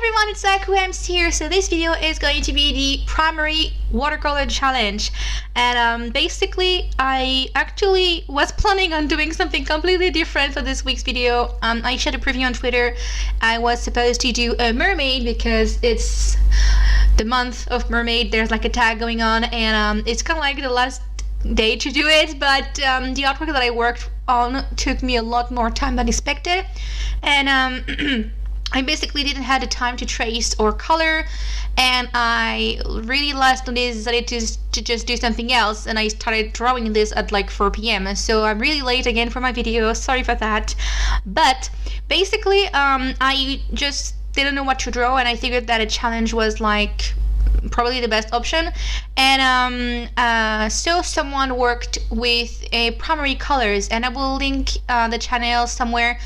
everyone, it's Sakuems here. So this video is going to be the primary watercolor challenge, and basically I actually was planning on doing something completely different for this week's video. I shared a preview on Twitter. I was supposed to do a mermaid because it's the month of mermaid. There's like a tag going on, and it's kind of like the last day to do it, but the artwork that I worked on took me a lot more time than expected, and I basically didn't have the time to trace or color, and I really last minute decided to just do something else, and I started drawing this at like 4 p.m. So I'm really late again for my video, sorry for that. But basically I just didn't know what to draw, and I figured that a challenge was like probably the best option, and so someone worked with primary colors, and I will link the channel somewhere.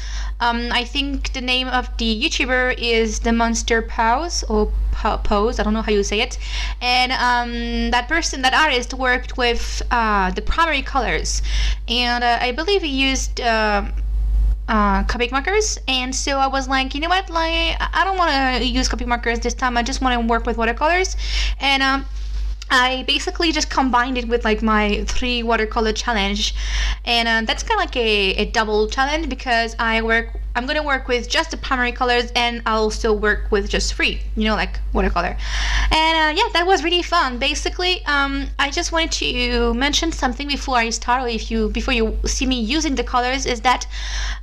I think the name of the YouTuber is the Monster Pose, or Pose, I don't know how you say it, and that artist worked with the primary colors, and I believe he used copic markers, and so I was like, you know what, like I don't want to use copic markers this time, I just want to work with watercolors, and I basically just combined it with like my 3 watercolor challenge, and that's kind of like a double challenge because I'm gonna work with just the primary colors, and I'll also work with just 3, like watercolor. And yeah, that was really fun. Basically, I just wanted to mention something before I start, or before you see me using the colors, is that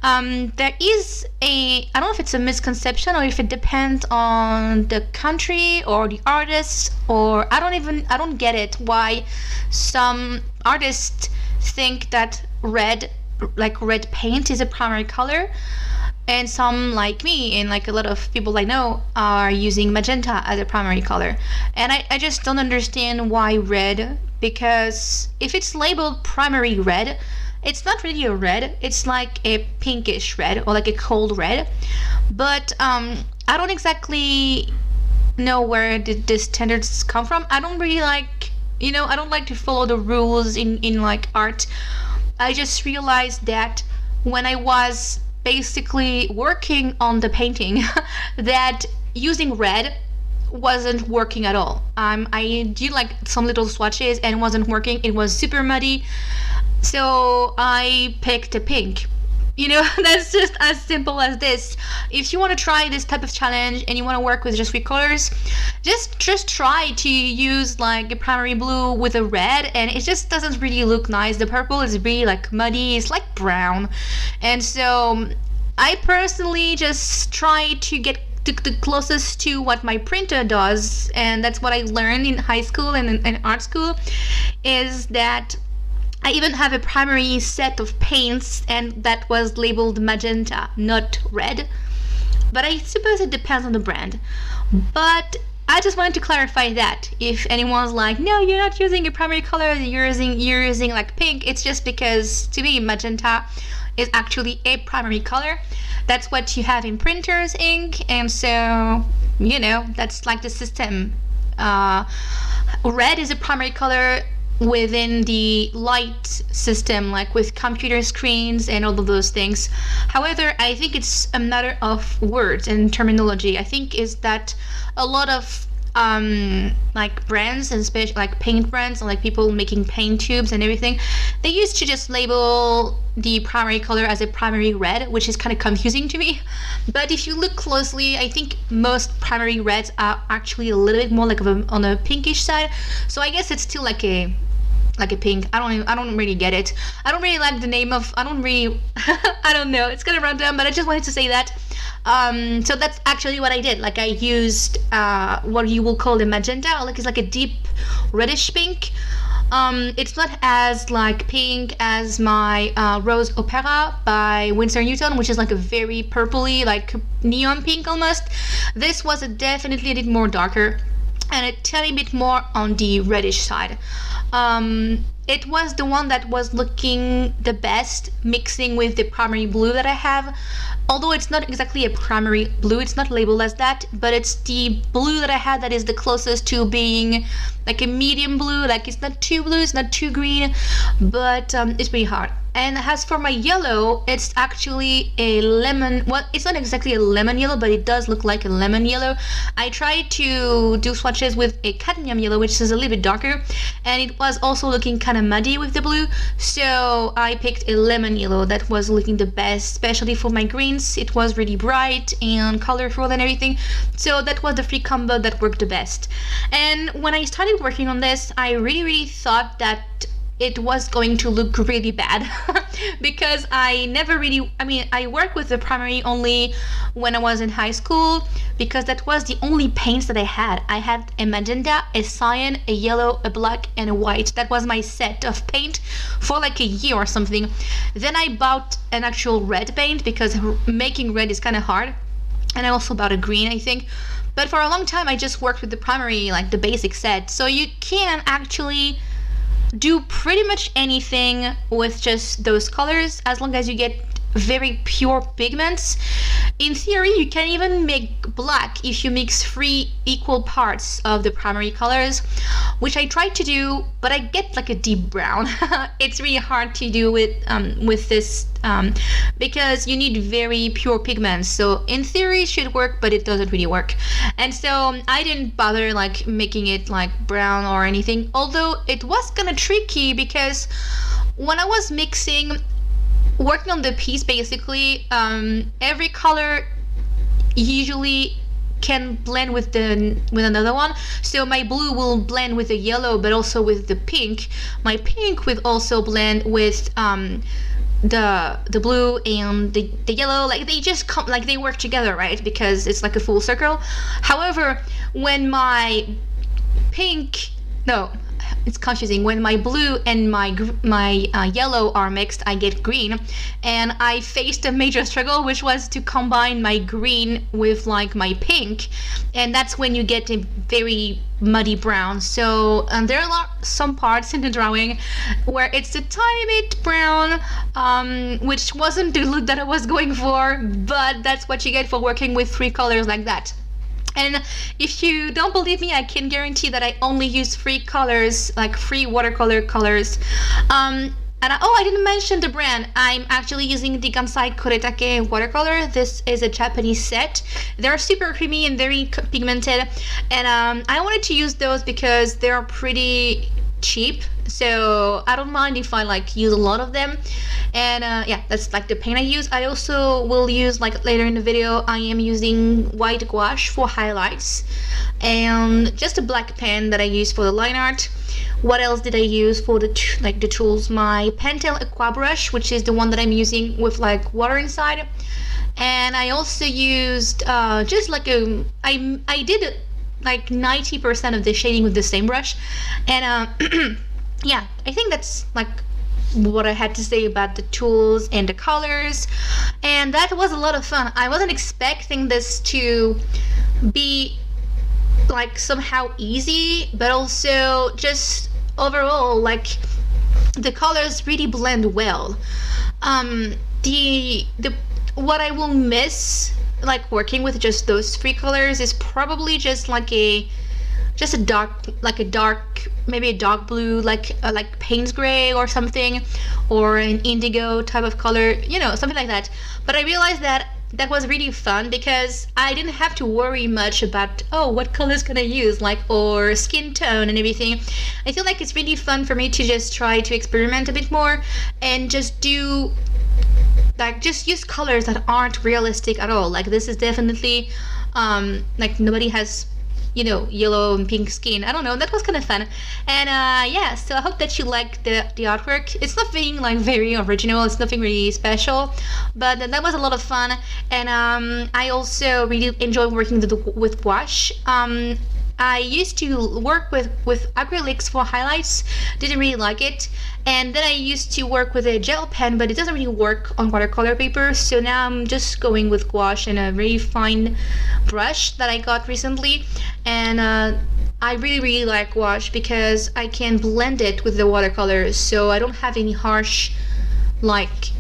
there is I don't know if it's a misconception or if it depends on the country or the artist, or I don't get it why some artists think that red paint is a primary color, and some like me and like a lot of people I know are using magenta as a primary color, and I just don't understand why red, because if it's labeled primary red, it's not really a red, it's like a pinkish red or like a cold red. But I don't exactly know where the standards come from. I don't really like, I don't like to follow the rules in like art. I just realized that when I was basically working on the painting that using red wasn't working at all. I did like some little swatches and it wasn't working. It was super muddy, so I picked a pink. That's just as simple as this. If you want to try this type of challenge and you want to work with just 3 colors, just try to use like a primary blue with a red, and it just doesn't really look nice. The purple is really like muddy, it's like brown, and so I personally just try to get the closest to what my printer does, and that's what I learned in high school and in art school, is that I even have a primary set of paints, and that was labeled magenta, not red. But I suppose it depends on the brand. But I just wanted to clarify that. If anyone's like, no, you're not using a primary color, you're using like pink, it's just because to me magenta is actually a primary color. That's what you have in printers ink, and so that's like the system. Red is a primary color within the light system, like with computer screens and all of those things. However, I think it's a matter of words and terminology. I think is that a lot of like brands, and especially like paint brands, and like people making paint tubes and everything, they used to just label the primary color as a primary red, which is kind of confusing to me. But if you look closely, I think most primary reds are actually a little bit more like on a pinkish side. So I guess it's still like a pink. I don't really get it. I don't really like the name of, I don't know, it's kind of random, but I just wanted to say that. So that's actually what I did. Like I used what you will call a magenta, like it's like a deep reddish pink. It's not as like pink as my Rose Opera by Winsor Newton, which is like a very purpley, like neon pink almost. This was definitely a bit more darker and a tiny bit more on the reddish side. It was the one that was looking the best, mixing with the primary blue that I have. Although it's not exactly a primary blue, it's not labeled as that, but it's the blue that I had that is the closest to being like a medium blue. Like it's not too blue, it's not too green, but it's pretty hard. And as for my yellow, it's actually a lemon. Well, it's not exactly a lemon yellow, but it does look like a lemon yellow. I tried to do swatches with a cadmium yellow, which is a little bit darker, and it was also looking kind of muddy with the blue. So I picked a lemon yellow that was looking the best, especially for my greens. It was really bright and colorful and everything. So that was the free combo that worked the best. And when I started working on this, I really thought that it was going to look really bad because I never really, I worked with the primary only when I was in high school because that was the only paints that I had. I had a magenta, a cyan, a yellow, a black, and a white. That was my set of paint for like a year or something. Then I bought an actual red paint because making red is kind of hard. And I also bought a green, I think. But for a long time, I just worked with the primary, like the basic set. So you can actually do pretty much anything with just those colors as long as you get very pure pigments. In theory, you can even make black if you mix 3 equal parts of the primary colors, which I tried to do, but I get like a deep brown. It's really hard to do with this because you need very pure pigments. So in theory it should work, but it doesn't really work. And so I didn't bother like making it like brown or anything, although it was kind of tricky because when I was working on the piece, basically, every color usually can blend with another one. So my blue will blend with the yellow, but also with the pink. My pink will also blend with the blue and the yellow. Like they just come, like they work together, right? Because it's like a full circle. However, when my it's confusing. When my blue and my yellow are mixed, I get green, and I faced a major struggle, which was to combine my green with like my pink, and that's when you get a very muddy brown. So there are some parts in the drawing where it's a tiny bit brown, which wasn't the look that I was going for, but that's what you get for working with 3 colors like that. And if you don't believe me, I can guarantee that I only use 3 colors, like 3 watercolor colors. I didn't mention the brand. I'm actually using the Kansai Koretake watercolor. This is a Japanese set. They're super creamy and very pigmented. And I wanted to use those because they're pretty cheap. So I don't mind if I like use a lot of them. And yeah, that's like the paint I use. I also will use, like later in the video, I am using white gouache for highlights and just a black pen that I use for the line art. What else did I use for the tools? My Pentel Aqua brush, which is the one that I'm using with like water inside. And I also used just like I did like 90% of the shading with the same brush. And yeah, I think that's like what I had to say about the tools and the colors, and that was a lot of fun. I wasn't expecting this to be like somehow easy, but also just overall like the colors really blend well. The what I will miss like working with just those 3 colors is probably just like a dark, maybe a dark blue, like Payne's gray or something, or an indigo type of color, something like that. But I realized that was really fun because I didn't have to worry much about what colors can I use, or skin tone and everything. I feel like it's really fun for me to just try to experiment a bit more and just do just use colors that aren't realistic at all. Like this is definitely nobody has yellow and pink skin. I don't know, that was kind of fun. And yeah, so I hope that you like the artwork. It's nothing like very original, it's nothing really special, but that was a lot of fun. And I also really enjoy working with gouache. I used to work with acrylics for highlights, didn't really like it, and then I used to work with a gel pen, but it doesn't really work on watercolor paper, so now I'm just going with gouache and a very fine brush that I got recently. And I really like gouache because I can blend it with the watercolors, so I don't have any harsh like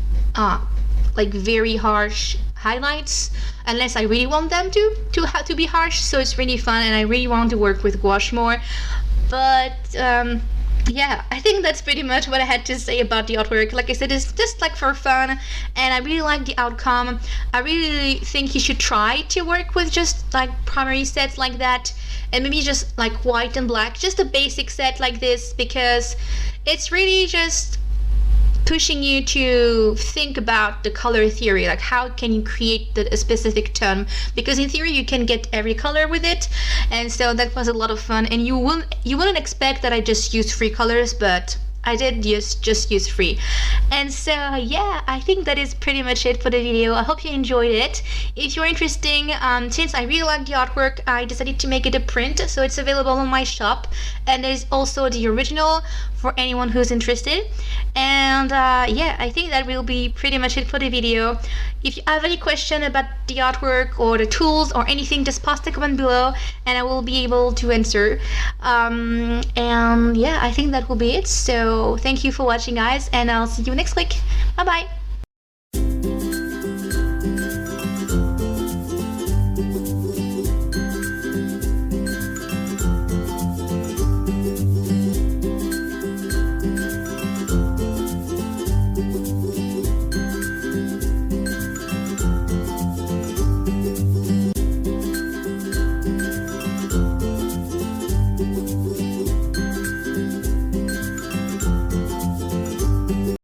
very harsh highlights unless I really want them to have to be harsh. So it's really fun, and I really want to work with gouache more. But Yeah, I think that's pretty much what I had to say about the artwork. Like I said, it's just like for fun, and I really like the outcome. I really think you should try to work with just like primary sets like that, and maybe just like white and black, just a basic set like this, because it's really just pushing you to think about the color theory, like how can you create a specific tone, because in theory you can get every color with it. And so that was a lot of fun, and you wouldn't expect that I just used free colors, but I did just use free. And so yeah, I think that is pretty much it for the video. I hope you enjoyed it. If you're interested, since I really like the artwork, I decided to make it a print, so it's available on my shop, and there's also the original for anyone who's interested. And yeah, I think that will be pretty much it for the video. If you have any question about the artwork or the tools or anything, just post a comment below and I will be able to answer. And yeah, I think that will be it. So thank you for watching, guys, and I'll see you next week. Bye bye.